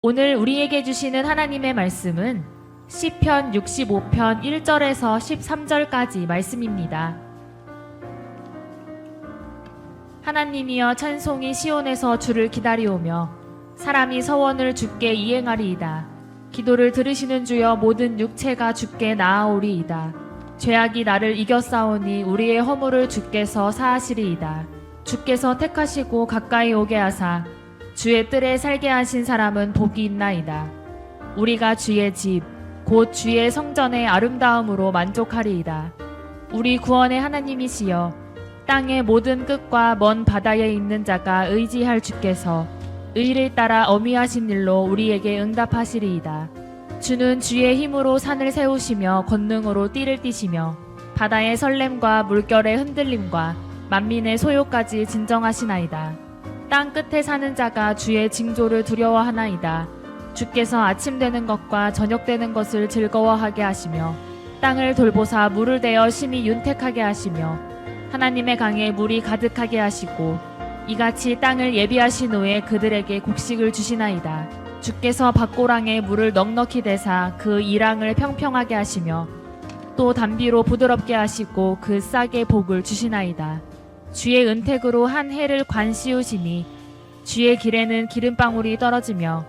오늘 우리에게 주시는 하나님의 말씀은 시편 65편 1절에서 13절까지 말씀입니다. 하나님이여 찬송이 시온에서 주를 기다리오며 사람이 서원을 주께 이행하리이다. 기도를 들으시는 주여 모든 육체가 주께 나아오리이다. 죄악이 나를 이겨싸우니 우리의 허물을 주께서 사하시리이다. 주께서 택하시고 가까이 오게 하사 주의 뜰에 살게 하신 사람은 복이 있나이다. 우리가 주의 집, 곧 주의 성전의 아름다움으로 만족하리이다. 우리 구원의 하나님이시여, 땅의 모든 끝과 먼 바다에 있는 자가 의지할 주께서 의를 따라 어미하신 일로 우리에게 응답하시리이다. 주는 주의 힘으로 산을 세우시며 권능으로 띠를 띠시며 바다의 설렘과 물결의 흔들림과 만민의 소요까지 진정하시나이다. 땅 끝에 사는 자가 주의 징조를 두려워하나이다. 주께서 아침 되는 것과 저녁 되는 것을 즐거워하게 하시며 땅을 돌보사 물을 대어 심히 윤택하게 하시며 하나님의 강에 물이 가득하게 하시고 이같이 땅을 예비하신 후에 그들에게 곡식을 주시나이다. 주께서 밭고랑에 물을 넉넉히 대사 그 이랑을 평평하게 하시며 또 담비로 부드럽게 하시고 그 싹에 복을 주시나이다. 주의 은택으로 한 해를 관씌우시니 주의 길에는 기름방울이 떨어지며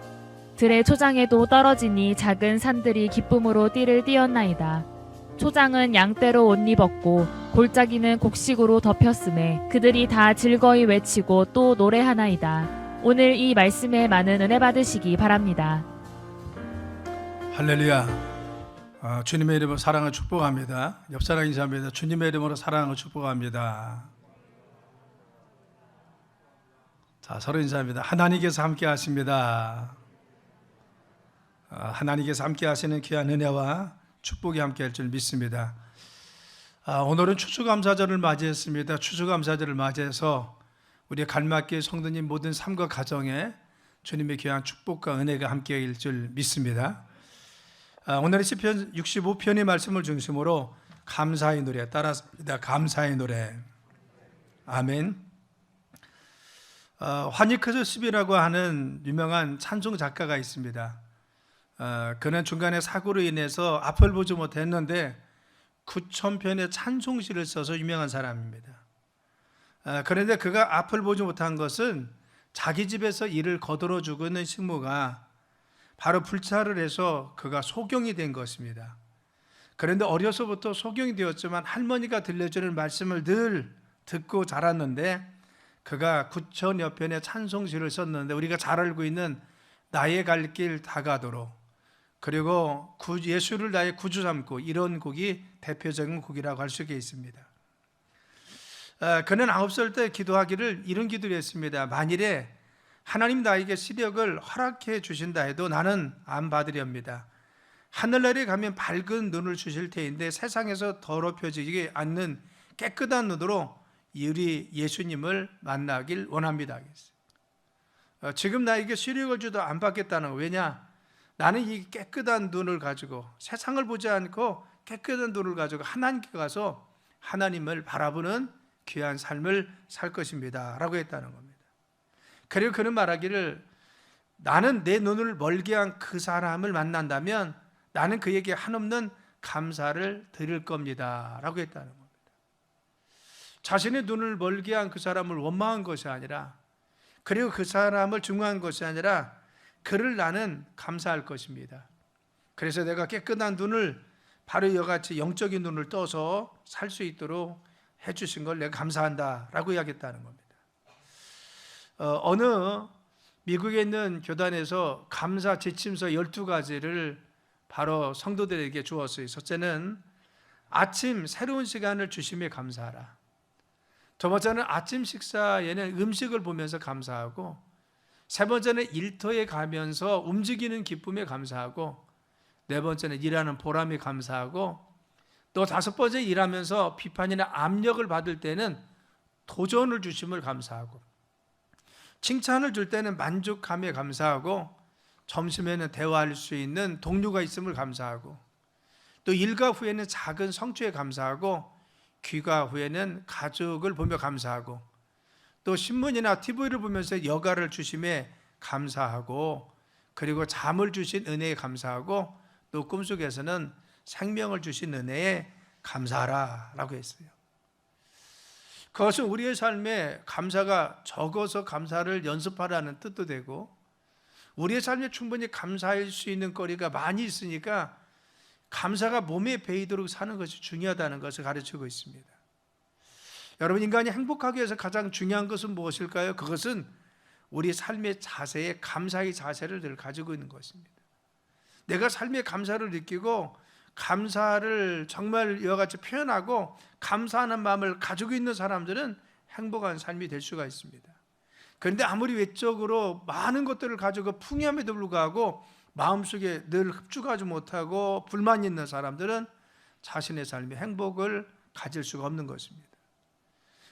들의 초장에도 떨어지니 작은 산들이 기쁨으로 띠를 띄었나이다. 초장은 양떼로 옷 입었고 골짜기는 곡식으로 덮였음에 그들이 다 즐거이 외치고 또 노래하나이다. 오늘 이 말씀에 많은 은혜 받으시기 바랍니다. 할렐루야. 주님의 이름으로 사랑을 축복합니다. 옆사람 인사합니다. 주님의 이름으로 사랑을 축복합니다. 자, 서로 인사합니다. 하나님께서 함께 하십니다. 하나님께서 함께 하시는 귀한 은혜와 축복이 함께 할 줄 믿습니다. 오늘은 추수감사절을 맞이했습니다. 추수감사절을 맞이해서 우리 갈맞교회 성도님 모든 삶과 가정에 주님의 귀한 축복과 은혜가 함께 할 줄 믿습니다. 오늘은 시편 65편의 말씀을 중심으로 감사의 노래 따라합니다. 감사의 노래. 아멘. 화니크스십이라고 하는 유명한 찬송 작가가 있습니다. 그는 중간에 사고로 인해서 앞을 보지 못했는데 9,000편의 찬송시를 써서 유명한 사람입니다. 그런데 그가 앞을 보지 못한 것은 자기 집에서 일을 거들어주고 있는 식모가 바로 불차를 해서 그가 소경이 된 것입니다. 그런데 어려서부터 소경이 되었지만 할머니가 들려주는 말씀을 늘 듣고 자랐는데 그가 9,000여 편의 찬송시를 썼는데 우리가 잘 알고 있는 나의 갈 길 다가도록 그리고 예수를 나의 구주 삼고 이런 곡이 대표적인 곡이라고 할 수 있습니다. 그는 9살 때 기도하기를 이런 기도를 했습니다. 만일에 하나님 나에게 시력을 허락해 주신다 해도 나는 안 받으렵니다. 하늘나라에 가면 밝은 눈을 주실 테인데 세상에서 더럽혀지지 않는 깨끗한 눈으로 우리 예수님을 만나길 원합니다. 지금 나에게 시력을 주도 안 받겠다는 거. 왜냐? 나는 이 깨끗한 눈을 가지고 세상을 보지 않고 깨끗한 눈을 가지고 하나님께 가서 하나님을 바라보는 귀한 삶을 살 것입니다 라고 했다는 겁니다. 그리고 그는 말하기를 나는 내 눈을 멀게 한 그 사람을 만난다면 나는 그에게 한없는 감사를 드릴 겁니다 라고 했다는 겁니다. 자신의 눈을 멀게 한 그 사람을 원망한 것이 아니라 그리고 그 사람을 증오한 것이 아니라 그를 나는 감사할 것입니다. 그래서 내가 깨끗한 눈을 바로 이같이 영적인 눈을 떠서 살 수 있도록 해주신 걸 내가 감사한다 라고 이야기했다는 겁니다. 어느 미국에 있는 교단에서 감사 지침서 12가지를 바로 성도들에게 주었어요. 첫째는 아침 새로운 시간을 주심에 감사하라. 두 번째는 아침 식사에는 음식을 보면서 감사하고, 세 번째는 일터에 가면서 움직이는 기쁨에 감사하고, 네 번째는 일하는 보람에 감사하고, 또 다섯 번째 일하면서 비판이나 압력을 받을 때는 도전을 주심을 감사하고, 칭찬을 줄 때는 만족함에 감사하고, 점심에는 대화할 수 있는 동료가 있음을 감사하고, 또 일과 후에는 작은 성취에 감사하고, 귀가 후에는 가족을 보며 감사하고, 또 신문이나 TV를 보면서 여가를 주심에 감사하고, 그리고 잠을 주신 은혜에 감사하고 또 꿈속에서는 생명을 주신 은혜에 감사하라라고 했어요. 그것은 우리의 삶에 감사가 적어서 감사를 연습하라는 뜻도 되고, 우리의 삶에 충분히 감사할 수 있는 거리가 많이 있으니까 감사가 몸에 배이도록 사는 것이 중요하다는 것을 가르치고 있습니다. 여러분, 인간이 행복하기 위해서 가장 중요한 것은 무엇일까요? 그것은 우리 삶의 자세에 감사의 자세를 늘 가지고 있는 것입니다. 내가 삶의 감사를 느끼고 감사를 정말 이와 같이 표현하고 감사하는 마음을 가지고 있는 사람들은 행복한 삶이 될 수가 있습니다. 그런데 아무리 외적으로 많은 것들을 가지고 풍요함에도 불구하고 마음속에 늘 흡족하지 못하고 불만이 있는 사람들은 자신의 삶의 행복을 가질 수가 없는 것입니다.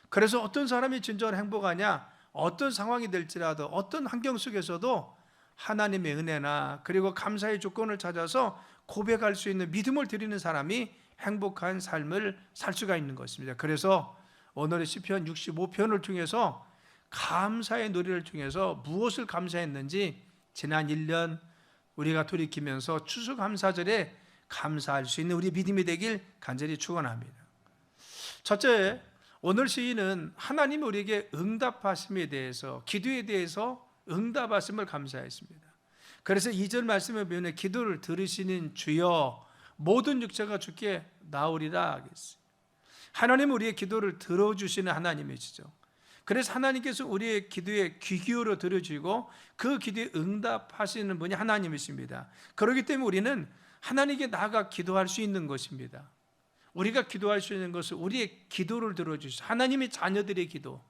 그래서 어떤 사람이 진정한 행복하냐? 어떤 상황이 될지라도 어떤 환경 속에서도 하나님의 은혜나 그리고 감사의 조건을 찾아서 고백할 수 있는 믿음을 드리는 사람이 행복한 삶을 살 수가 있는 것입니다. 그래서 오늘의 시편 65편을 통해서 감사의 노래를 통해서 무엇을 감사했는지 지난 1년 우리가 돌이키면서 추수감사절에 감사할 수 있는 우리 믿음이 되길 간절히 축원합니다. 첫째, 오늘 시인은 하나님이 우리에게 응답하심에 대해서, 기도에 대해서 응답하심을 감사했습니다. 그래서 2절 말씀에 보면 기도를 들으시는 주여 모든 육체가 주께 나오리라 하겠어요. 하나님은 우리의 기도를 들어주시는 하나님이시죠. 그래서 하나님께서 우리의 기도에 귀 기울여 들어주시고 그 기도에 응답하시는 분이 하나님이십니다. 그렇기 때문에 우리는 하나님께 나아가 기도할 수 있는 것입니다. 우리가 기도할 수 있는 것은 우리의 기도를 들어주시죠. 하나님의 자녀들의 기도,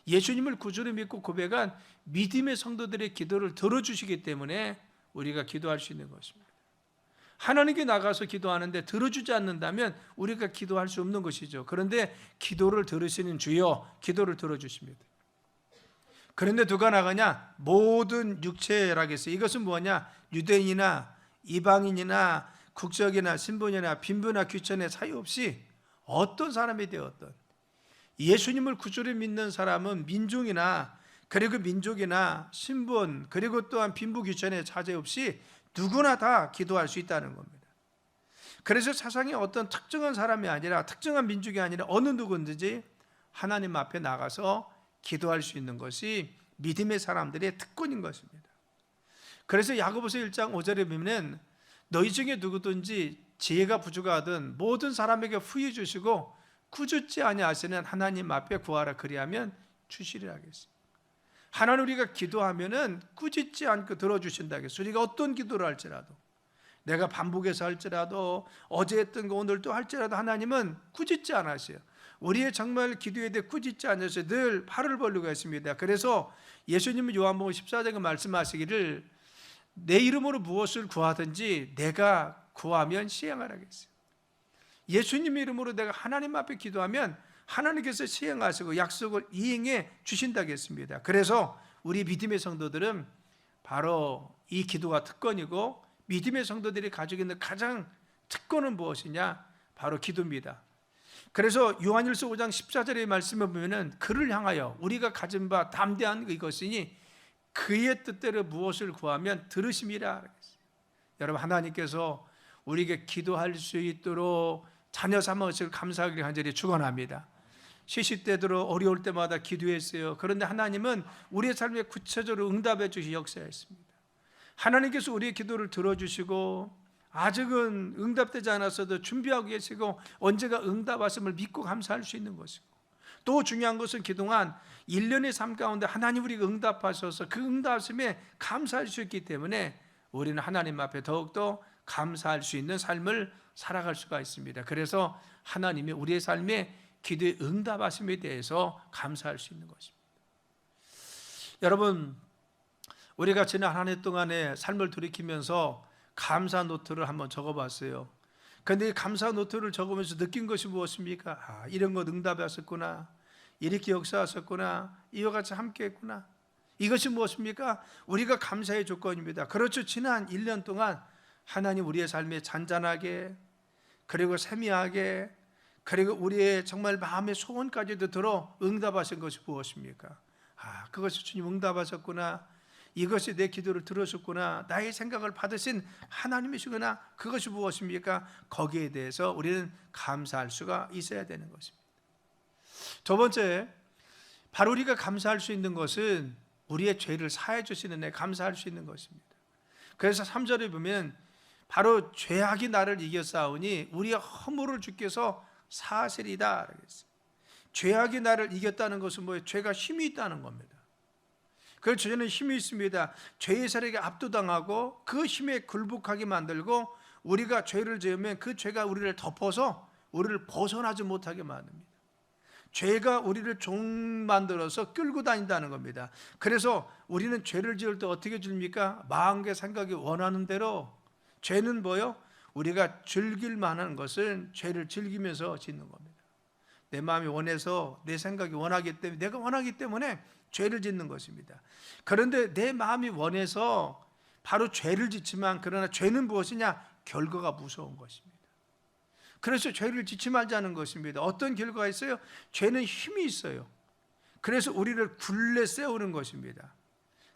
예수님을 구주로 믿고 고백한 믿음의 성도들의 기도를 들어주시기 때문에 우리가 기도할 수 있는 것입니다. 하나님께 나가서 기도하는데 들어주지 않는다면 우리가 기도할 수 없는 것이죠. 그런데 기도를 들으시는 주여, 기도를 들어주십니다. 그런데 누가 나가냐? 모든 육체라고 했어요. 이것은 뭐냐? 유대인이나 이방인이나 국적이나 신분이나 빈부나 귀천의 차이 없이 어떤 사람이 되었던 예수님을 구주로 믿는 사람은 민중이나 그리고 민족이나 신분 그리고 또한 빈부 귀천의 차이 없이 누구나 다 기도할 수 있다는 겁니다. 그래서 세상에 어떤 특정한 사람이 아니라 특정한 민족이 아니라 어느 누구든지 하나님 앞에 나가서 기도할 수 있는 것이 믿음의 사람들의 특권인 것입니다. 그래서 야고보서 1장 5절에 보면 너희 중에 누구든지 지혜가 부족하든 모든 사람에게 후히 주시고 꾸짖지 아니하시는 하나님 앞에 구하라 그리하면 주시리라 하겠습니다. 하나님 우리가 기도하면은 꾸짖지 않고 들어주신다 하겠어요. 우리가 어떤 기도를 할지라도, 내가 반복해서 할지라도, 어제 했던 거 오늘 또 할지라도 하나님은 꾸짖지 않으세요. 우리의 정말 기도에 대해 꾸짖지 않으셔서 늘 팔을 벌리고 있습니다. 그래서 예수님은 요한복음 14장에 말씀하시기를 내 이름으로 무엇을 구하든지 내가 구하면 시행하라겠어요. 예수님의 이름으로 내가 하나님 앞에 기도하면 하나님께서 시행하시고 약속을 이행해 주신다고 했습니다. 그래서 우리 믿음의 성도들은 바로 이 기도가 특권이고 믿음의 성도들이 가지고 있는 가장 특권은 무엇이냐? 바로 기도입니다. 그래서 요한일서 5장 14절의 말씀을 보면 그를 향하여 우리가 가진 바 담대한 이것이니 그의 뜻대로 무엇을 구하면 들으심이라. 여러분, 하나님께서 우리에게 기도할 수 있도록 자녀 삼으시길 감사하기를 간절히 축원합니다. 시시때대로 어려울 때마다 기도했어요. 그런데 하나님은 우리의 삶에 구체적으로 응답해 주시 역사했습니다. 하나님께서 우리의 기도를 들어주시고 아직은 응답되지 않았어도 준비하고 계시고 언제가 응답하심을 믿고 감사할 수 있는 것이고, 또 중요한 것은 그동안 1년의 삶 가운데 하나님 우리가 응답하셔서 그 응답하심에 감사할 수 있기 때문에 우리는 하나님 앞에 더욱더 감사할 수 있는 삶을 살아갈 수가 있습니다. 그래서 하나님이 우리의 삶에 기도의 응답하심에 대해서 감사할 수 있는 것입니다. 여러분, 우리가 지난 한 해 동안의 삶을 돌이키면서 감사 노트를 한번 적어봤어요. 그런데 이 감사 노트를 적으면서 느낀 것이 무엇입니까? 이런 것 응답하셨구나, 이렇게 역사하셨구나, 이와 같이 함께했구나. 이것이 무엇입니까? 우리가 감사의 조건입니다. 그렇죠. 지난 1년 동안 하나님 우리의 삶에 잔잔하게 그리고 세미하게 그리고 우리의 정말 마음의 소원까지도 들어 응답하신 것이 무엇입니까? 그것이 주님 응답하셨구나. 이것이 내 기도를 들으셨구나, 나의 생각을 받으신 하나님이시구나, 그것이 무엇입니까? 거기에 대해서 우리는 감사할 수가 있어야 되는 것입니다. 두 번째, 바로 우리가 감사할 수 있는 것은 우리의 죄를 사해 주시는 데 감사할 수 있는 것입니다. 그래서 3절에 보면 바로 죄악이 나를 이겼사오니 우리의 허물을 주께서 사하시리다. 죄악이 나를 이겼다는 것은 뭐예요? 죄가 힘이 있다는 겁니다. 그 죄는 힘이 있습니다. 죄의 세력에 압도당하고 그 힘에 굴복하게 만들고, 우리가 죄를 지으면 그 죄가 우리를 덮어서 우리를 벗어나지 못하게 만듭니다. 죄가 우리를 종 만들어서 끌고 다닌다는 겁니다. 그래서 우리는 죄를 지을 때 어떻게 줍니까? 마음과 생각이 원하는 대로. 죄는 뭐요? 우리가 즐길 만한 것을 죄를 즐기면서 짓는 겁니다. 내 마음이 원해서, 내 생각이 원하기 때문에, 내가 원하기 때문에 죄를 짓는 것입니다. 그런데 내 마음이 원해서 바로 죄를 짓지만, 그러나 죄는 무엇이냐? 결과가 무서운 것입니다. 그래서 죄를 짓지 말자는 것입니다. 어떤 결과가 있어요? 죄는 힘이 있어요. 그래서 우리를 굴레 세우는 것입니다.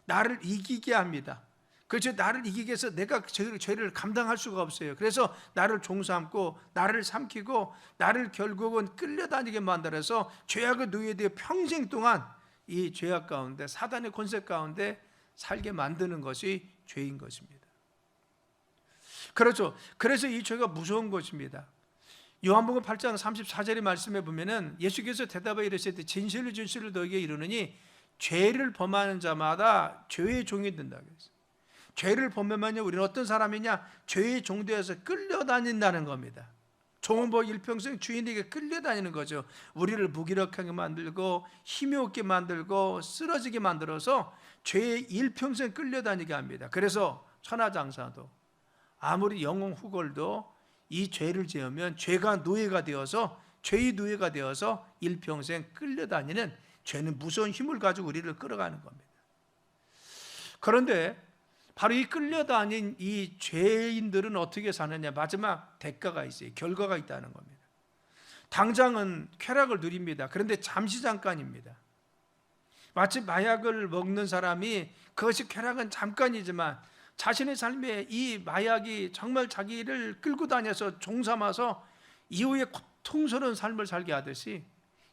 나를 이기게 합니다. 그래서 나를 이기게 해서 내가 죄를 감당할 수가 없어요. 그래서 나를 종삼고 나를 삼키고 나를 결국은 끌려다니게 만들어서 죄악의 노예되어 평생 동안 이 죄악 가운데, 사단의 권세 가운데 살게 만드는 것이 죄인 것입니다. 그렇죠. 그래서 이 죄가 무서운 것입니다. 요한복음 8장 34절의 말씀에 보면은 예수께서 대답하여 이르시되 진실로 진실로 너희에게 이르노니 죄를 범하는 자마다 죄의 종이 된다고 했어요. 죄를 범하면요, 우리는 어떤 사람이냐? 죄의 종되어서 끌려다닌다는 겁니다. 종은 뭐 일평생 주인에게 끌려다니는 거죠. 우리를 무기력하게 만들고 힘이 없게 만들고 쓰러지게 만들어서 죄의 일평생 끌려다니게 합니다. 그래서 천하장사도 아무리 영웅 후골도 이 죄를 지으면 죄가 노예가 되어서, 죄의 노예가 되어서 일평생 끌려다니는, 죄는 무서운 힘을 가지고 우리를 끌어가는 겁니다. 그런데 바로 이 끌려다닌 이 죄인들은 어떻게 사느냐? 마지막 대가가 있어요. 결과가 있다는 겁니다. 당장은 쾌락을 누립니다. 그런데 잠시 잠깐입니다. 마치 마약을 먹는 사람이 그것이 쾌락은 잠깐이지만 자신의 삶에 이 마약이 정말 자기를 끌고 다녀서 종삼아서 이후에 고통스러운 삶을 살게 하듯이,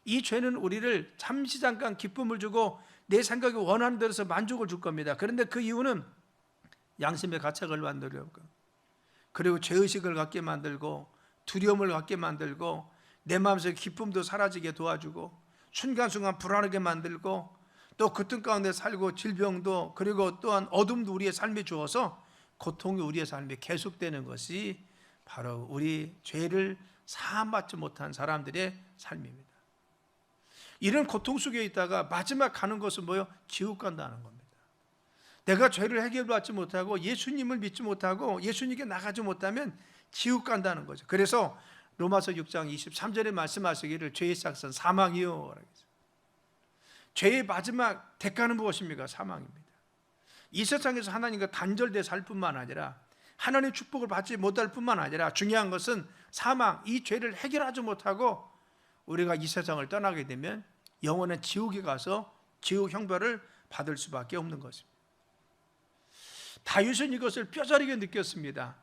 이 죄는 우리를 잠시 잠깐 기쁨을 주고 내 생각이 원하는 대로서 만족을 줄 겁니다. 그런데 그 이유는 양심의 가책을 만들려고, 그리고 죄의식을 갖게 만들고 두려움을 갖게 만들고 내 마음속의 기쁨도 사라지게 도와주고 순간순간 불안하게 만들고 또 그 등 가운데 살고 질병도, 그리고 또한 어둠도 우리의 삶에 주어서 고통이 우리의 삶에 계속되는 것이 바로 우리 죄를 사함받지 못한 사람들의 삶입니다. 이런 고통 속에 있다가 마지막 가는 것은 뭐예요? 지옥 간다는 겁니다. 내가 죄를 해결받지 못하고 예수님을 믿지 못하고 예수님께 나가지 못하면 지옥 간다는 거죠. 그래서 로마서 6장 23절에 말씀하시기를 죄의 삭선 사망이요. 죄의 마지막 대가는 무엇입니까? 사망입니다. 이 세상에서 하나님과 단절돼 살 뿐만 아니라 하나님의 축복을 받지 못할 뿐만 아니라 중요한 것은 사망, 이 죄를 해결하지 못하고 우리가 이 세상을 떠나게 되면 영원한 지옥에 가서 지옥 형벌을 받을 수밖에 없는 것입니다. 다윗은 이것을 뼈저리게 느꼈습니다.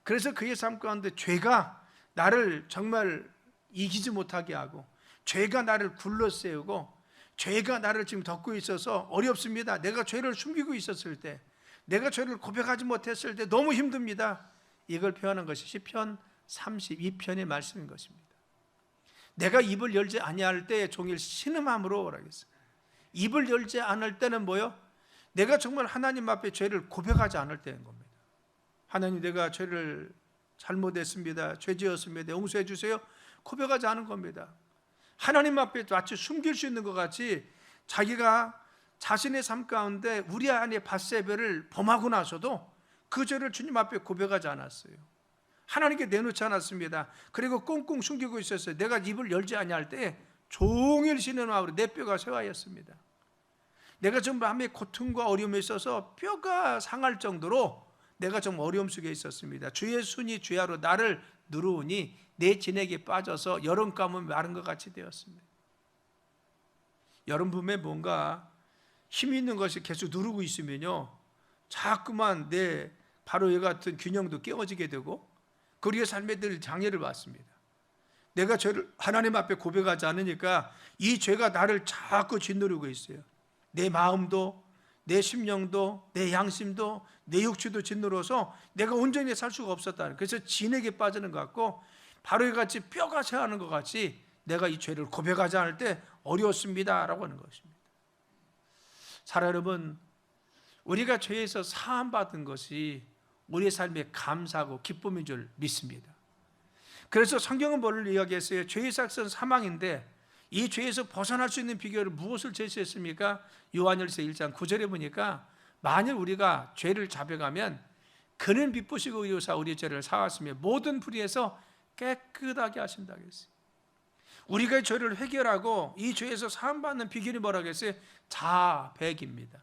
그래서 그의 삶 가운데 죄가 나를 정말 이기지 못하게 하고, 죄가 나를 굴러세우고, 죄가 나를 지금 덮고 있어서 어렵습니다. 내가 죄를 숨기고 있었을 때, 내가 죄를 고백하지 못했을 때 너무 힘듭니다. 이걸 표현한 것이 시편 32편의 말씀인 것입니다. 내가 입을 열지 아니할 때에 종일 신음함으로 오라 했어요. 입을 열지 않을 때는 뭐요? 내가 정말 하나님 앞에 죄를 고백하지 않을 때인 겁니다. 하나님, 내가 죄를 잘못했습니다. 죄 지었습니다. 용서해 주세요. 고백하지 않은 겁니다. 하나님 앞에 마치 숨길 수 있는 것 같이 자기가 자신의 삶 가운데 우리 아내 밧세바를 범하고 나서도 그 죄를 주님 앞에 고백하지 않았어요. 하나님께 내놓지 않았습니다. 그리고 꽁꽁 숨기고 있었어요. 내가 입을 열지 아니할 때 종일 신음함으로 내 뼈가 쇠하였습니다. 내가 좀 마음에 고통과 어려움에 있어서 뼈가 상할 정도로 내가 좀 어려움 속에 있었습니다. 주의 순이 주야로 나를 누르니 내 진액에 빠져서 여름 가면 마른 것 같이 되었습니다. 여름 봄에 뭔가 힘 있는 것이 계속 누르고 있으면요, 자꾸만 내 바로 이 같은 균형도 깨어지게 되고 우리의 삶에 늘 장애를 받습니다. 내가 죄를 하나님 앞에 고백하지 않으니까 이 죄가 나를 자꾸 짓누르고 있어요. 내 마음도, 내 심령도, 내 양심도, 내 육체도 짓누러서 내가 온전히 살 수가 없었다. 그래서 진에게 빠지는 것 같고 바로 이같이 뼈가 새하는 것 같이 내가 이 죄를 고백하지 않을 때 어려웠습니다 라고 하는 것입니다. 사랑 여러분, 우리가 죄에서 사함받은 것이 우리의 삶에 감사하고 기쁨인 줄 믿습니다. 그래서 성경은 뭐를 이야기했어요? 죄의 삭은 사망인데 이 죄에서 벗어날 수 있는 비결을 무엇을 제시했습니까? 요한일서 1장 9절에 보니까 만일 우리가 죄를 자백하면 그는 기쁘시고 의로사 우리의 죄를 사하시며 모든 불의에서 깨끗하게 하신다고 했어요. 우리가 죄를 해결하고 이 죄에서 사함받는 비결이 뭐라고 했어요? 자백입니다.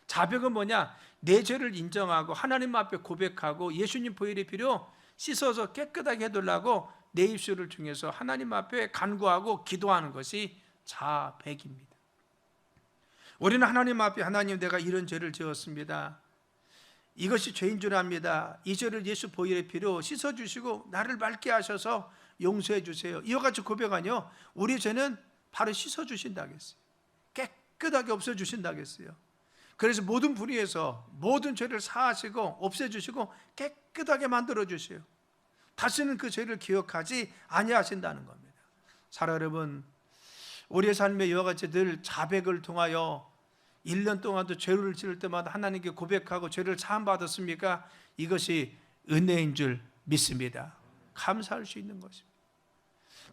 자백은 뭐냐? 내 죄를 인정하고 하나님 앞에 고백하고 예수님 보혈의 피로 씻어서 깨끗하게 해달라고 내 입술을 통해서 하나님 앞에 간구하고 기도하는 것이 자백입니다. 우리는 하나님 앞에 하나님 내가 이런 죄를 지었습니다. 이것이 죄인 줄 압니다. 이 죄를 예수 보혈의 피로 씻어주시고 나를 맑게 하셔서 용서해 주세요. 이와 같이 고백하뇨 우리 죄는 바로 씻어주신다겠어요. 깨끗하게 없애주신다겠어요. 그래서 모든 불의에서 모든 죄를 사하시고 없애주시고 깨끗하게 만들어주세요. 다시는 그 죄를 기억하지 아니하신다는 겁니다. 사랑 여러분, 우리의 삶에 이와 같이 늘 자백을 통하여 1년 동안도 죄를 지을 때마다 하나님께 고백하고 죄를 사함받았습니까? 이것이 은혜인 줄 믿습니다. 감사할 수 있는 것입니다.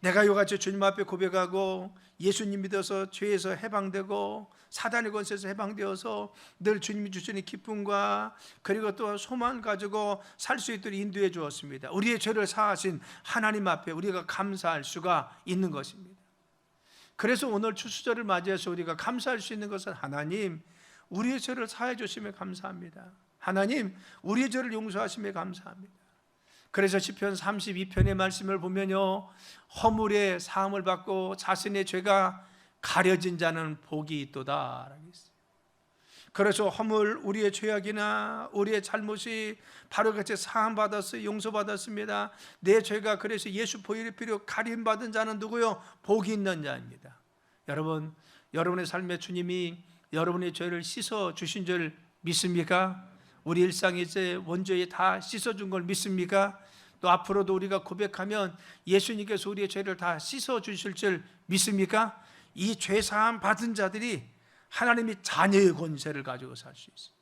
내가 이와 같이 주님 앞에 고백하고 예수님 믿어서 죄에서 해방되고 사단의 권세에서 해방되어서 늘 주님이 주시는 기쁨과 그리고 또 소망을 가지고 살 수 있도록 인도해 주었습니다. 우리의 죄를 사하신 하나님 앞에 우리가 감사할 수가 있는 것입니다. 그래서 오늘 추수절을 맞이해서 우리가 감사할 수 있는 것은 하나님 우리의 죄를 사해 주심에 감사합니다. 하나님 우리의 죄를 용서하심에 감사합니다. 그래서 시편 32편의 말씀을 보면요 허물의 사함을 받고 자신의 죄가 가려진 자는 복이 있도다 라고 했어요. 그래서 허물 우리의 죄악이나 우리의 잘못이 바로 같이 사함받았어요. 용서받았습니다. 내 죄가 그래서 예수 보혈의 피로 가림받은 자는 누구요? 복이 있는 자입니다. 여러분, 여러분의 삶에 주님이 여러분의 죄를 씻어 주신 줄 믿습니까? 우리 일상에 이제 원죄에 다 씻어준 걸 믿습니까? 또 앞으로도 우리가 고백하면 예수님께서 우리의 죄를 다 씻어 주실 줄 믿습니까? 이 죄사함 받은 자들이 하나님이 자녀의 권세를 가지고 살 수 있어요.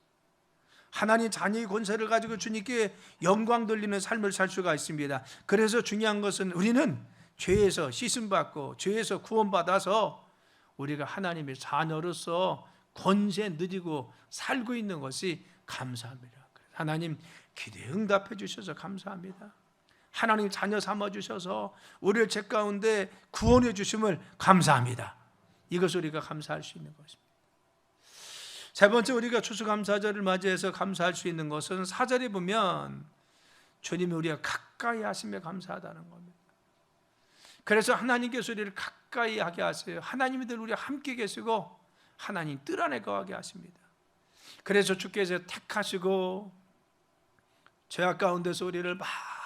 하나님 자녀의 권세를 가지고 주님께 영광 돌리는 삶을 살 수가 있습니다. 그래서 중요한 것은 우리는 죄에서 씻음받고 죄에서 구원받아서 우리가 하나님의 자녀로서 권세 누리고 살고 있는 것이 감사합니다. 하나님 기도에 응답해 주셔서 감사합니다. 하나님 자녀 삼아 주셔서 우리를 죄 가운데 구원해 주심을 감사합니다. 이것을 우리가 감사할 수 있는 것입니다. 세 번째 우리가 추수감사절을 맞이해서 감사할 수 있는 것은 4절에 보면 주님이 우리가 가까이 하심에 감사하다는 겁니다. 그래서 하나님께서 우리를 가까이 하게 하세요. 하나님이 늘 우리와 함께 계시고 하나님 뜰 안에 거하게 하십니다. 그래서 주께서 택하시고 죄악 가운데서 우리를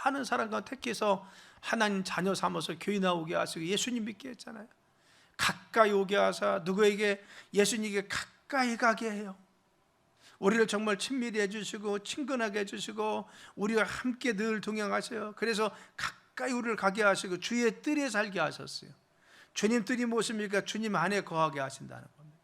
많은 사람과 택해서 하나님 자녀 삼아서 교회 나오게 하시고 예수님 믿게 했잖아요. 가까이 오게 하사 누구에게? 예수님에게 가까이 가게 해요. 우리를 정말 친밀히 해주시고 친근하게 해주시고 우리와 함께 늘 동행하세요. 그래서 가까이 우리를 가게 하시고 주의 뜰에 살게 하셨어요. 주님 뜰이 무엇입니까? 주님 안에 거하게 하신다는 겁니다.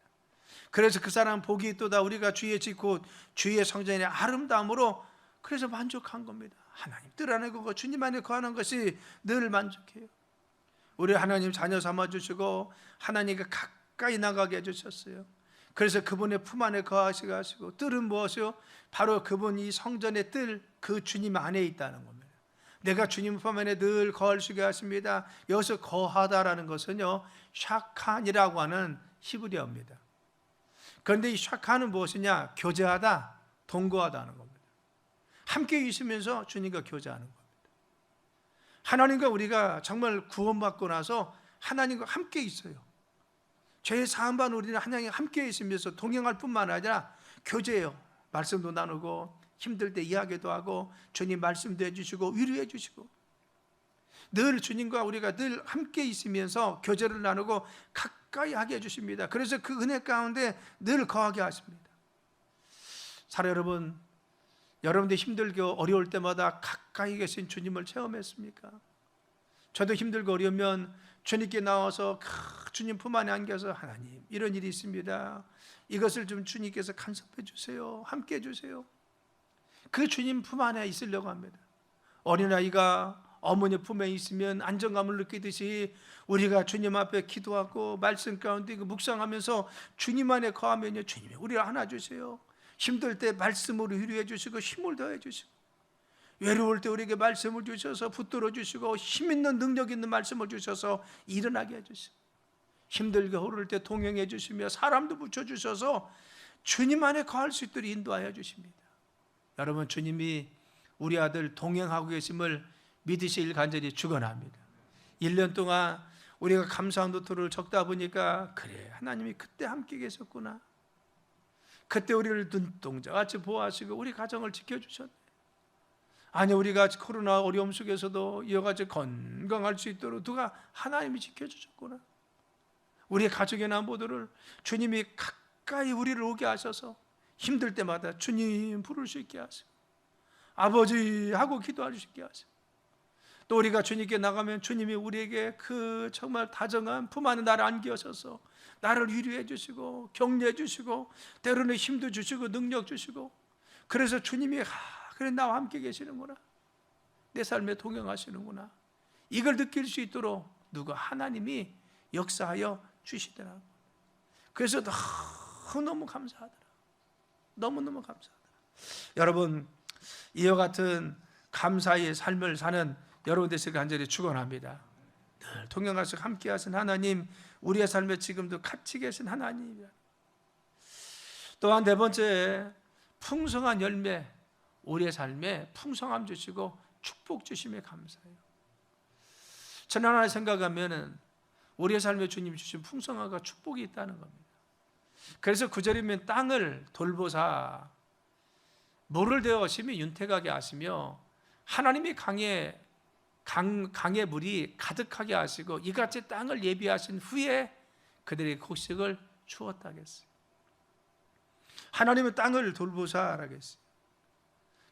그래서 그 사람 복이 있도다. 우리가 주의 집 곧 주의 성전의 아름다움으로 그래서 만족한 겁니다. 하나님 뜰 안에 거고 주님 안에 거하는 것이 늘 만족해요. 우리 하나님 자녀 삼아주시고 하나님께 가까이 나가게 해주셨어요. 그래서 그분의 품 안에 거하시게 하시고 뜰은 무엇이요? 바로 그분이 성전의 뜰, 그 주님 안에 있다는 겁니다. 내가 주님 품 안에 늘 거하시게 하십니다. 여기서 거하다라는 것은요 샤칸이라고 하는 히브리어입니다. 그런데 이 샤칸은 무엇이냐? 교제하다, 동거하다는 겁니다. 함께 있으면서 주님과 교제하는 겁니다. 하나님과 우리가 정말 구원받고 나서 하나님과 함께 있어요. 죄의 사함반 우리는 하나님 함께 있으면서 동행할 뿐만 아니라 교제해요. 말씀도 나누고 힘들 때 이야기도 하고 주님 말씀도 해주시고 위로해 주시고 늘 주님과 우리가 늘 함께 있으면서 교제를 나누고 가까이 하게 해주십니다. 그래서 그 은혜 가운데 늘 거하게 하십니다. 사랑 여러분, 여러분들 힘들고 어려울 때마다 가까이 계신 주님을 체험했습니까? 저도 힘들고 어려우면 주님께 나와서 주님 품 안에 안겨서 하나님 이런 일이 있습니다. 이것을 좀 주님께서 간섭해 주세요. 함께 해 주세요. 그 주님 품 안에 있으려고 합니다. 어린아이가 어머니 품에 있으면 안정감을 느끼듯이 우리가 주님 앞에 기도하고 말씀 가운데 묵상하면서 주님 안에 거하면요, 주님이 우리를 안아주세요. 힘들 때 말씀으로 위로해 주시고 힘을 더해 주시고 외로울 때 우리에게 말씀을 주셔서 붙들어 주시고 힘 있는 능력 있는 말씀을 주셔서 일어나게 해주시고 힘들게 오를 때 동행해 주시며 사람도 붙여주셔서 주님 안에 거할 수 있도록 인도하여 주십니다. 여러분, 주님이 우리 아들 동행하고 계심을 믿으시길 간절히 축원합니다. 1년 동안 우리가 감사한 노트를 적다 보니까 그래, 하나님이 그때 함께 계셨구나. 그때 우리를 눈동자같이 보호하시고 우리 가정을 지켜주셨네. 아니, 우리가 코로나 어려움 속에서도 이어같이 건강할 수 있도록 누가 하나님이 지켜주셨구나. 우리의 가족의 모두를 주님이 가까이 우리를 오게 하셔서 힘들 때마다 주님 부를 수 있게 하시고 아버지 하고 기도할 수 있게 하시고 또 우리가 주님께 나가면 주님이 우리에게 그 정말 다정한 품 안에 나를 안겨셔서 나를 위로해 주시고 격려해 주시고 때로는 힘도 주시고 능력 주시고 그래서 주님이 그래 나와 함께 계시는구나. 내 삶에 동행하시는구나. 이걸 느낄 수 있도록 누가 하나님이 역사하여 주시더라고. 그래서 너무 감사하더라. 너무너무 감사하더라. 여러분, 이와 같은 감사의 삶을 사는 여러분 되시길 간절히 축원합니다. 늘 동행하시고 함께 하신 하나님, 우리의 삶에 지금도 같이 계신 하나님이야. 또한 네 번째, 풍성한 열매, 우리의 삶에 풍성함 주시고 축복 주심에 감사해요. 저는 하나 생각하면 우리의 삶에 주님 주신 풍성함과 축복이 있다는 겁니다. 그래서 9절이면 땅을 돌보사 물을 대어 심히 윤택하게 하시며 하나님이 강의 물이 가득하게 하시고 이같이 땅을 예비하신 후에 그들에게 곡식을 주었다 하겠어요. 하나님은 땅을 돌보사라고 했어요.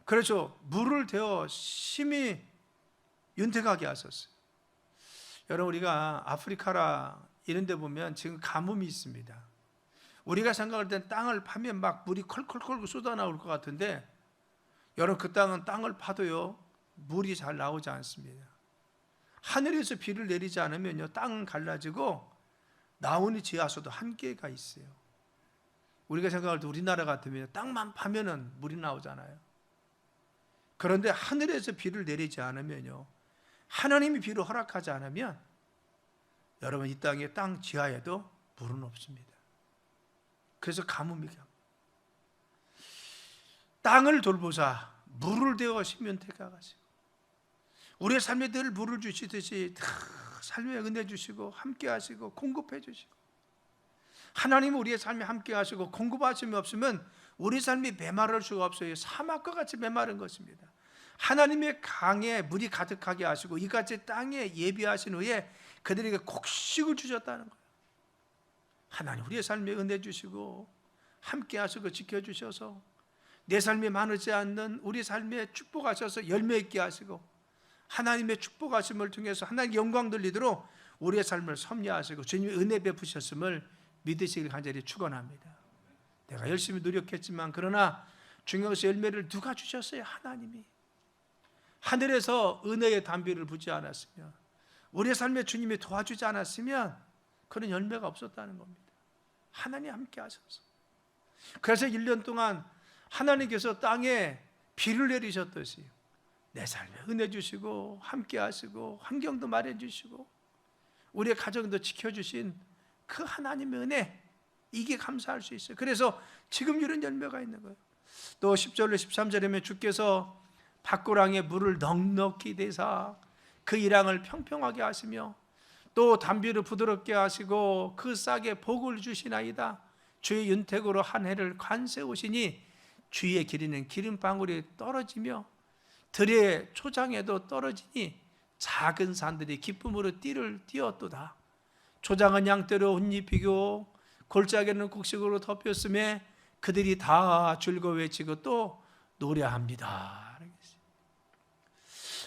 그래서 물을 대어 심히 윤택하게 하셨어요. 여러분, 우리가 아프리카라 이런 데 보면 지금 가뭄이 있습니다. 우리가 생각할 땐 땅을 파면 막 물이 컬컬컬 쏟아나올 것 같은데 여러분, 그 땅을 파도요 물이 잘 나오지 않습니다. 하늘에서 비를 내리지 않으면요 땅은 갈라지고 나오는 지하수도 한계가 있어요. 우리가 생각할 때 우리나라 같으면 땅만 파면은 물이 나오잖아요. 그런데 하늘에서 비를 내리지 않으면요, 하나님이 비를 허락하지 않으면 여러분 이 땅의 땅 지하에도 물은 없습니다. 그래서 가뭄이 땅을 돌보사 물을 대어 심연택 하시고 우리의 삶에 늘 물을 주시듯이 삶에 은혜 주시고 함께 하시고 공급해 주시고 하나님은 우리의 삶에 함께 하시고 공급하심이 없으면 우리 삶이 메마를 수가 없어요. 사막과 같이 메마른 것입니다. 하나님의 강에 물이 가득하게 하시고 이같이 땅에 예비하신 후에 그들에게 곡식을 주셨다는 거예요. 하나님 우리의 삶에 은혜 주시고 함께 하시고 지켜주셔서 내 삶이 많지 않는 우리 삶에 축복하셔서 열매 있게 하시고 하나님의 축복하심을 통해서 하나님의 영광 돌리도록 우리의 삶을 섭리하시고 주님의 은혜 베푸셨음을 믿으시길 간절히 축원합니다. 내가 열심히 노력했지만 그러나 중요한 것은 열매를 누가 주셨어요? 하나님이. 하늘에서 은혜의 담비를 부지 않았으면 우리의 삶에 주님이 도와주지 않았으면 그런 열매가 없었다는 겁니다. 하나님 함께 하셔서 그래서 1년 동안 하나님께서 땅에 비를 내리셨듯이 내 삶에 은혜 주시고 함께 하시고 환경도 마련해 주시고 우리의 가정도 지켜주신 그 하나님의 은혜, 이게 감사할 수 있어요. 그래서 지금 이런 열매가 있는 거예요. 또 10절로 13절에 주께서 밭고랑에 물을 넉넉히 대사 그 일항을 평평하게 하시며 또 담비를 부드럽게 하시고 그 싹에 복을 주시나이다. 주의 윤택으로 한 해를 관세우시니 주의 길이는 기름방울이 떨어지며 들의 초장에도 떨어지니 작은 산들이 기쁨으로 띠를 띄었도다. 초장은 양떼로 옷 입히고 골짜기는 곡식으로 덮였음에 그들이 다 즐거워 외치고 또 노래합니다.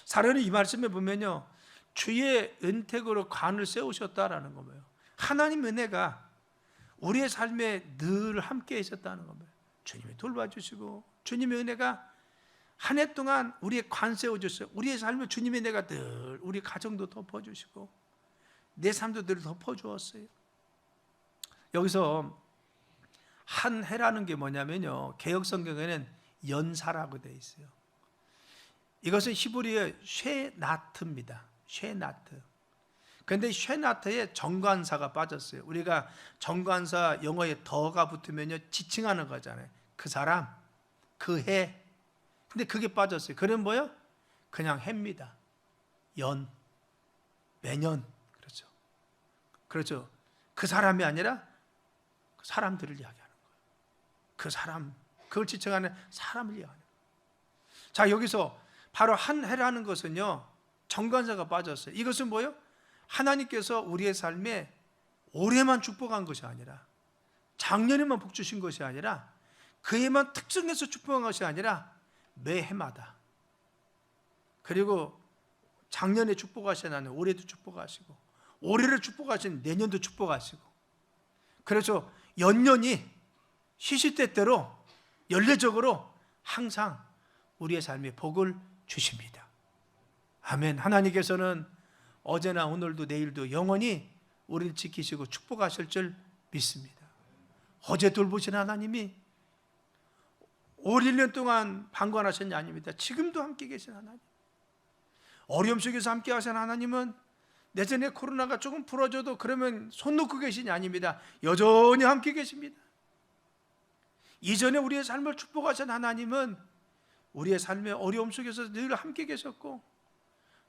사례는 이 말씀에 보면요, 주의 은택으로 관을 세우셨다라는 거예요. 하나님 은혜가 우리의 삶에 늘 함께 있었다는 겁니다. 주님이 돌봐주시고 주님의 은혜가 한 해 동안 우리의 관 세워주셨어요. 우리의 삶에 주님의 은혜가 늘 우리 가정도 덮어주시고 내 삶도 늘 덮어주었어요. 여기서 한 해라는 게 뭐냐면요, 개역성경에는 연사라고 되어 있어요. 이것은 히브리어의 쉐나트입니다. 쉐나트. 그런데 쉐나트에 정관사가 빠졌어요. 우리가 정관사 영어에 더가 붙으면요 지칭하는 거잖아요. 그 사람, 그 해. 근데 그게 빠졌어요. 그럼 뭐요? 그냥 해입니다. 연, 매년. 그렇죠. 그렇죠. 그 사람이 아니라 그 사람들을 이야기하는 거예요. 그 사람, 그걸 지칭하는 사람을 이야기하는 거예요. 자, 여기서 바로 한 해라는 것은요, 정관사가 빠졌어요. 이것은 뭐예요? 하나님께서 우리의 삶에 올해만 축복한 것이 아니라, 작년에만 복 주신 것이 아니라, 그 해만 특정해서 축복한 것이 아니라 매 해마다, 그리고 작년에 축복하신 하나님 올해도 축복하시고, 올해를 축복하신 내년도 축복하시고, 그래서 연년이 시시때때로 연례적으로 항상 우리의 삶에 복을 주십니다. 아멘. 하나님께서는 어제나 오늘도 내일도 영원히 우리를 지키시고 축복하실 줄 믿습니다. 어제 돌보신 하나님이 올 1년 동안 방관하셨냐? 아닙니다. 지금도 함께 계신 하나님, 어려움 속에서 함께 하신 하나님은 내전에 코로나가 조금 풀어져도 그러면 손 놓고 계시냐? 아닙니다. 여전히 함께 계십니다. 이전에 우리의 삶을 축복하신 하나님은 우리의 삶의 어려움 속에서 늘 함께 계셨고,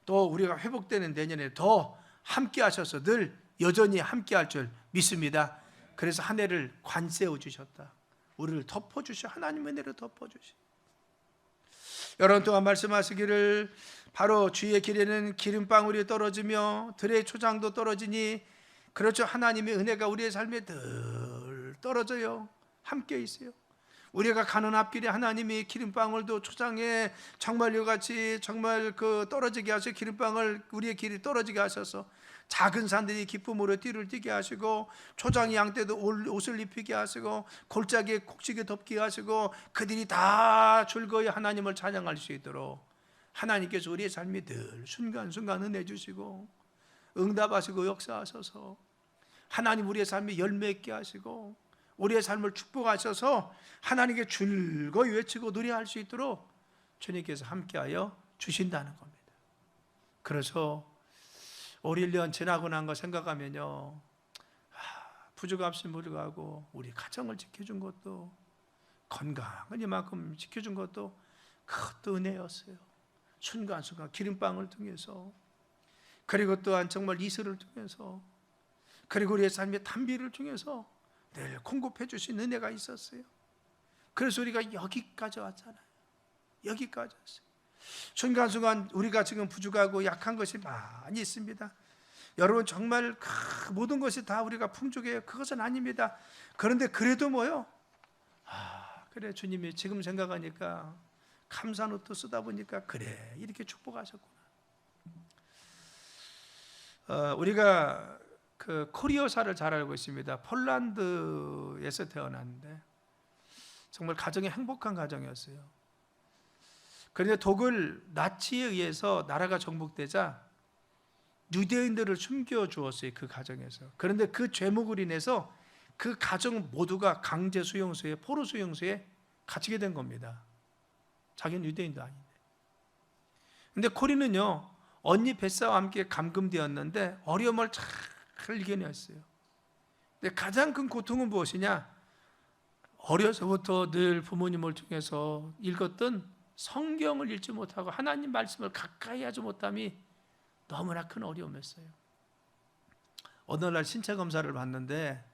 또 우리가 회복되는 내년에 더 함께 하셔서 늘 여전히 함께 할 줄 믿습니다. 그래서 한 해를 관세워 주셨다. 우리를 덮어주셔. 하나님의 은혜를 덮어주시. 여러분 동안 말씀하시기를, 바로 주의 길에는 기름방울이 떨어지며 들의 초장도 떨어지니, 그렇죠, 하나님의 은혜가 우리의 삶에 늘 떨어져요. 함께 있어요. 우리가 가는 앞길에 하나님이 기름방울도 초장에 정말 이같이 정말 그 떨어지게 하셔, 기름방울 우리의 길이 떨어지게 하셔서 작은 산들이 기쁨으로 띠를 띠게 하시고, 초장이 양떼도 옷을 입히게 하시고, 골짜기에 곡식에 덮게 하시고, 그들이 다 즐거이 하나님을 찬양할 수 있도록 하나님께서 우리의 삶이 늘 순간순간 은혜 주시고 응답하시고 역사하셔서 하나님 우리의 삶이 열매 있게 하시고 우리의 삶을 축복하셔서 하나님께 즐거이 외치고 노래할 수 있도록 주님께서 함께하여 주신다는 겁니다. 그래서 올 1년 지나고 난 거 생각하면요, 부족함이 불구하고 우리 가정을 지켜준 것도, 건강을 이만큼 지켜준 것도 그것도 은혜였어요. 순간순간 기름방을 통해서, 그리고 또한 정말 이슬을 통해서, 그리고 우리의 삶의 단비를 통해서 늘 공급해 주신 은혜가 있었어요. 그래서 우리가 여기까지 왔잖아요. 여기까지 왔어요. 순간순간 우리가 지금 부족하고 약한 것이 많이 있습니다. 여러분, 정말 모든 것이 다 우리가 풍족해요. 그것은 아닙니다. 그런데 그래도 뭐요? 그래, 주님이 지금 생각하니까 감사한 옷도 쓰다 보니까 그래, 이렇게 축복하셨구나. 우리가 그 코리오사를 잘 알고 있습니다. 폴란드에서 태어났는데 정말 가정이 행복한 가정이었어요. 그런데 독일 나치에 의해서 나라가 정복되자 유대인들을 숨겨주었어요. 그 가정에서. 그런데 그 죄목을 인해서 그 가정 모두가 강제 수용소에, 포로 수용소에 갇히게 된 겁니다. 자기는 유대인도 아닌데. 근데 코리는요, 언니 베사와 함께 감금되었는데 어려움을 잘 이겨냈어요. 근데 가장 큰 고통은 무엇이냐? 어려서부터 늘 부모님을 통해서 읽었던 성경을 읽지 못하고 하나님 말씀을 가까이 하지 못함이 너무나 큰 어려움이었어요. 어느 날 신체 검사를 받는데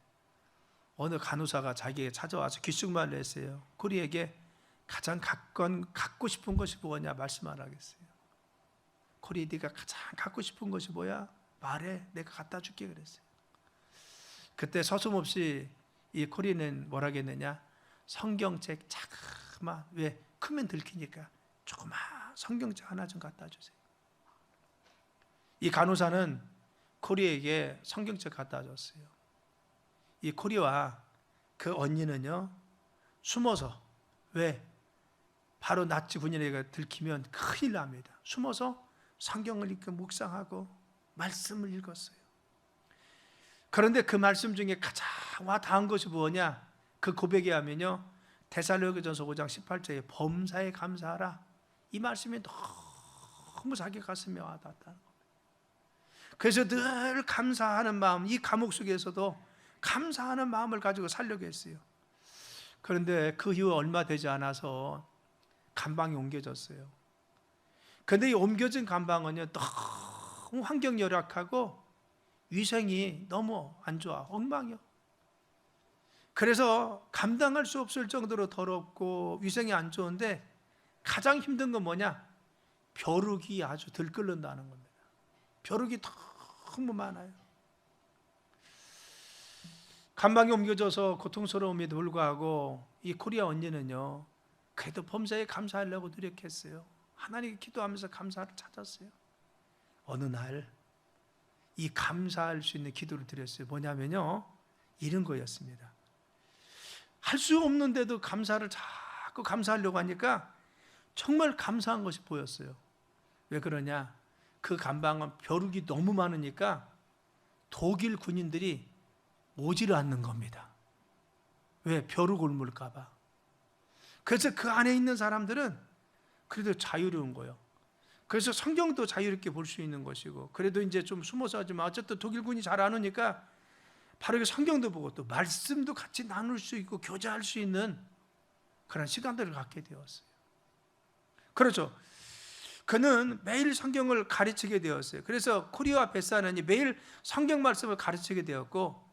어느 간호사가 자기에게 찾아와서 귓속말로 했어요. 코리에게 가장 갖고 싶은 것이 뭐냐 말씀 안 하겠어요. 코리, 네가 가장 갖고 싶은 것이 뭐야? 말해, 내가 갖다 줄게 그랬어요. 그때 서슴없이 이 코리는 뭐라겠느냐? 성경책 자그마, 왜 크면 들키니까 조그마 성경책 하나 좀 갖다 주세요. 이 간호사는 코리에게 성경책 갖다 줬어요. 이 코리와 그 언니는요 숨어서, 왜? 바로 나치 군인에게 들키면 큰일 납니다. 숨어서 성경을 읽고 묵상하고 말씀을 읽었어요. 그런데 그 말씀 중에 가장 와 닿은 것이 뭐냐? 그 고백에 하면요 데살로니가전서 5장 18절에 범사에 감사하라, 이 말씀이 너무 자기 가슴에 와닿았다는 겁니다. 그래서 늘 감사하는 마음, 이 감옥 속에서도 감사하는 마음을 가지고 살려고 했어요. 그런데 그 이후 얼마 되지 않아서 감방이 옮겨졌어요. 그런데 이 옮겨진 감방은요 너무 환경 열악하고 위생이 너무 안 좋아, 엉망이요. 그래서 감당할 수 없을 정도로 더럽고 위생이 안 좋은데 가장 힘든 건 뭐냐? 벼룩이 아주 들끓는다는 겁니다. 벼룩이 너무 많아요. 감방이 옮겨져서 고통스러움에도 불구하고 이 코리아 언니는요 그래도 범사에 감사하려고 노력했어요. 하나님께 기도하면서 감사를 찾았어요. 어느 날 이 감사할 수 있는 기도를 드렸어요. 뭐냐면요 이런 거였습니다. 할 수 없는데도 감사를 자꾸 감사하려고 하니까 정말 감사한 것이 보였어요. 왜 그러냐? 그 감방은 벼룩이 너무 많으니까 독일 군인들이 오지를 않는 겁니다. 왜? 벼룩을 물까 봐. 그래서 그 안에 있는 사람들은 그래도 자유로운 거예요. 그래서 성경도 자유롭게 볼 수 있는 것이고, 그래도 이제 좀 숨어서 하지만 어쨌든 독일군이 잘 안 오니까 바로 성경도 보고 또 말씀도 같이 나눌 수 있고 교제할 수 있는 그런 시간들을 갖게 되었어요. 그렇죠. 그는 매일 성경을 가르치게 되었어요. 그래서 코리아 베사는 매일 성경 말씀을 가르치게 되었고,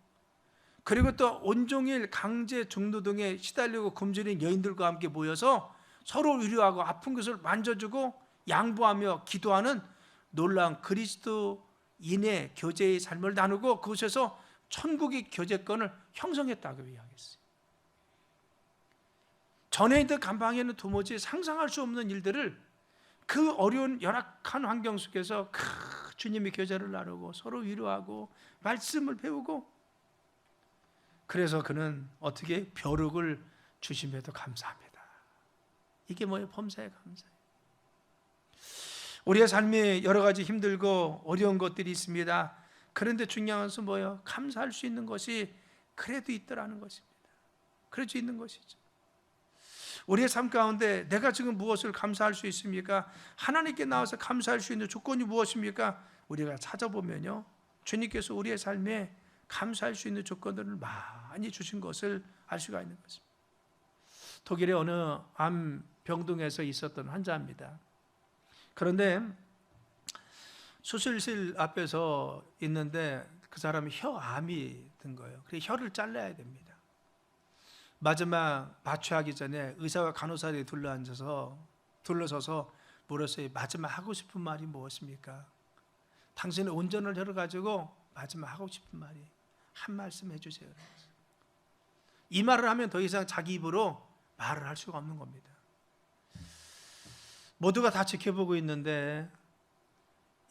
그리고 또 온종일 강제 중노동에 시달리고 굶주린 여인들과 함께 모여서 서로 위로하고 아픈 것을 만져주고 양보하며 기도하는 놀라운 그리스도인의 교제의 삶을 나누고 그곳에서 천국의 교제권을 형성했다고 이야기했어요. 전에 있던 감방에는 도무지 상상할 수 없는 일들을 그 어려운 열악한 환경 속에서 주님의 교제를 나누고 서로 위로하고 말씀을 배우고, 그래서 그는 어떻게 벼룩을 주심에도 감사합니다. 이게 뭐예요? 범사에 감사해요. 우리의 삶에 여러 가지 힘들고 어려운 것들이 있습니다. 그런데 중요한 것은 뭐예요? 감사할 수 있는 것이 그래도 있더라는 것입니다. 그래도 있는 것이죠. 우리의 삶 가운데 내가 지금 무엇을 감사할 수 있습니까? 하나님께 나와서 감사할 수 있는 조건이 무엇입니까? 우리가 찾아보면요 주님께서 우리의 삶에 감사할 수 있는 조건들을 많이 주신 것을 알 수가 있는 것입니다. 독일의 어느 암 병동에서 있었던 환자입니다. 그런데 수술실 앞에서 있는데 그 사람이 혀암이 든 거예요. 그래서 혀를 잘라야 됩니다. 마지막 마취하기 전에 의사와 간호사들이 둘러서서 물었어요. 마지막 하고 싶은 말이 무엇입니까? 당신의 온전을 열어가지고 마지막 하고 싶은 말이 한 말씀 해주세요. 이 말을 하면 더 이상 자기 입으로 말을 할 수가 없는 겁니다. 모두가 다 지켜보고 있는데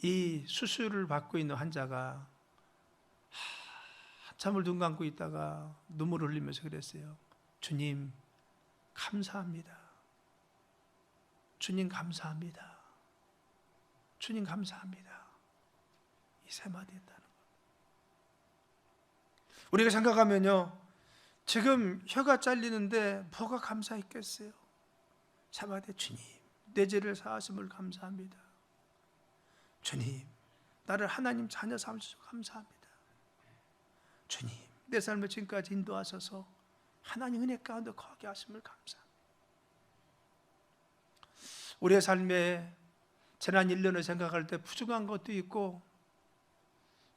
이 수술을 받고 있는 환자가 한참을 눈 감고 있다가 눈물을 흘리면서 그랬어요. 주님 감사합니다. 주님 감사합니다. 주님 감사합니다. 이 세 마디 했다는 것. 우리가 생각하면요 지금 혀가 잘리는데 뭐가 감사했겠어요? 세 마디. 주님 내 죄를 사하심을 감사합니다. 주님 나를 하나님 자녀 삼으셔서 감사합니다. 주님 내 삶을 지금까지 인도하셔서 하나님 은혜 가운데 거하게 하심을 감사합니다. 우리의 삶에 지난 1년을 생각할 때 부족한 것도 있고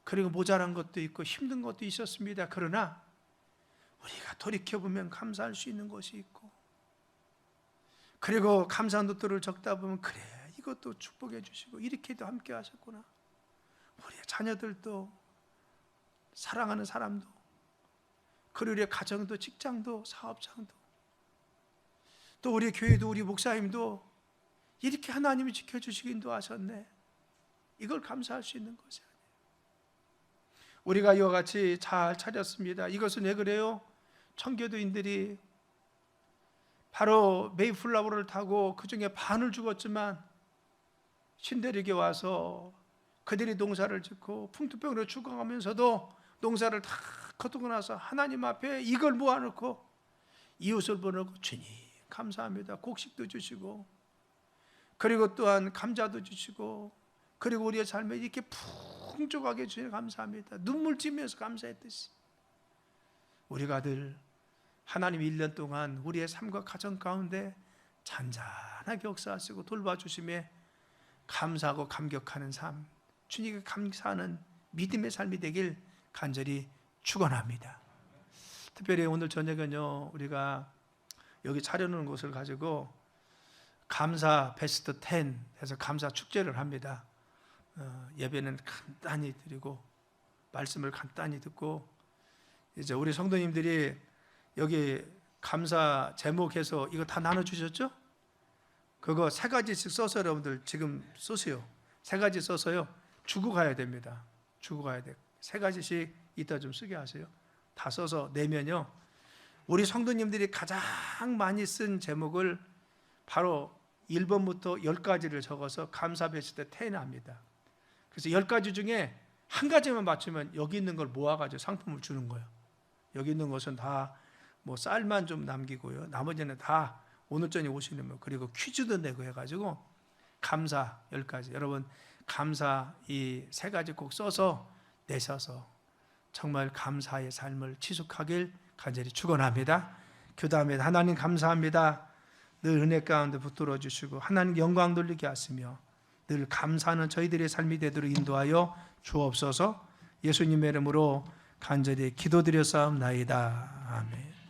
그리고 모자란 것도 있고 힘든 것도 있었습니다. 그러나 우리가 돌이켜보면 감사할 수 있는 것이 있고, 그리고 감사한 것들을 적다 보면 그래, 이것도 축복해 주시고 이렇게도 함께 하셨구나. 우리의 자녀들도, 사랑하는 사람도, 그리고 우리의 가정도, 직장도, 사업장도, 또 우리 교회도, 우리 목사님도 이렇게 하나님이 지켜주시긴도 하셨네. 이걸 감사할 수 있는 것이 아니에요. 우리가 이와 같이 잘 차렸습니다. 이것은 왜 그래요? 청교도인들이 바로 메이플라워를 타고 그 중에 반을 죽었지만 신대륙에 와서 그들이 농사를 짓고 풍토병으로 죽어가면서도 농사를 다 거두고 나서 하나님 앞에 이걸 모아놓고 이웃을 보내고 주님 감사합니다. 곡식도 주시고, 그리고 또한 감자도 주시고, 그리고 우리의 삶에 이렇게 풍족하게 주시니 감사합니다. 눈물 찌면서 감사했듯이 우리가 늘 하나님 1년 동안 우리의 삶과 가정 가운데 잔잔하게 역사하시고 돌봐주심에 감사하고 감격하는 삶, 주님께 감사하는 믿음의 삶이 되길 간절히 축원합니다. 특별히 오늘 저녁은요, 우리가 여기 차려놓은 것을 가지고 감사 베스트 10 해서 감사 축제를 합니다. 예배는 간단히 드리고 말씀을 간단히 듣고, 이제 우리 성도님들이 여기 감사 제목해서 이거 다 나눠주셨죠? 그거 3가지씩 써서 여러분들 지금 쓰세요. 3가지 써서요 주고 가야 됩니다. 주고 가야 돼. 3가지씩 이따 좀 쓰게 하세요. 다 써서 내면요, 우리 성도님들이 가장 많이 쓴 제목을 바로 1번부터 10가지를 적어서 감사 베스트 10 합니다. 그래서 10가지 중에 한 가지만 맞추면 여기 있는 걸 모아가지고 상품을 주는 거예요. 여기 있는 것은 다 뭐 쌀만 좀 남기고요, 나머지는 다 오늘 저녁에 오시는 분, 그리고 퀴즈도 내고 해가지고 감사 10가지, 여러분 감사 이 3가지 꼭 써서 내셔서 정말 감사의 삶을 지속하길 간절히 축원합니다. 교담에 하나님 감사합니다. 늘 은혜 가운데 붙들어 주시고 하나님 영광 돌리게 하시며 늘 감사하는 저희들의 삶이 되도록 인도하여 주옵소서. 예수님의 이름으로 간절히 기도드려 싸움나이다. 아멘.